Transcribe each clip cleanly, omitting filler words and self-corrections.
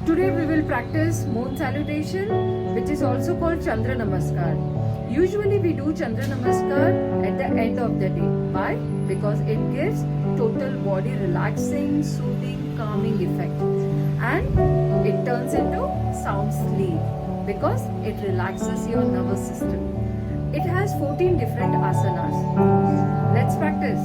Today we will practice moon salutation, which is also called Chandra Namaskar. Usually we do Chandra Namaskar at the end of the day. Why? Because it gives total body relaxing, soothing, calming effect. And it turns into sound sleep because it relaxes your nervous system. It has 14 different asanas. Let's practice.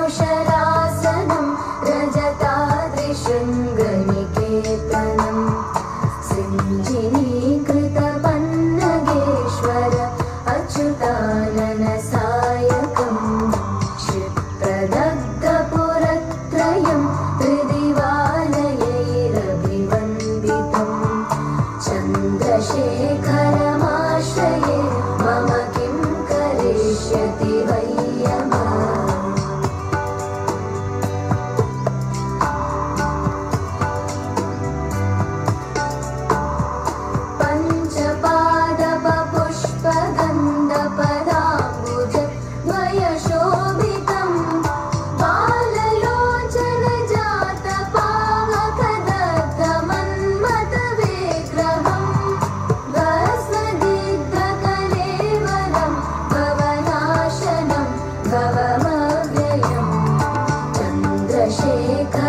रत्नसानुशरासनं रजताद्रिशृङ्गनिकेतनं सृञ्जिनीकृतपन्नगेश्वर अच्युताननसायकं क्षिप्रदग्धपुरत्रयं त्रिदिवालयैरभिवन्दितं चन्द्रशेखरमाश्रये मम किं करिष्यति वै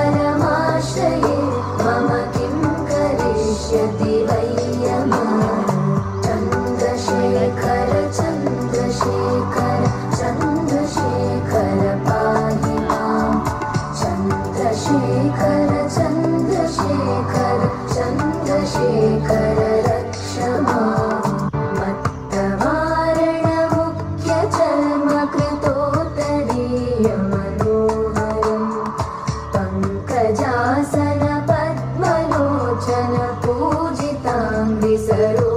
चन्द्रशेखरमाश्रये मम किं करिष्यति वै चन्द्रशेखर चन्द्रशेखर चन्द्रशेखर पाहि मां चन्द्रशेखर चन्द्रशेखर चन्द्रशेखर रक्ष माम् पंकजासन पद्मलोचन पूजितां विसरो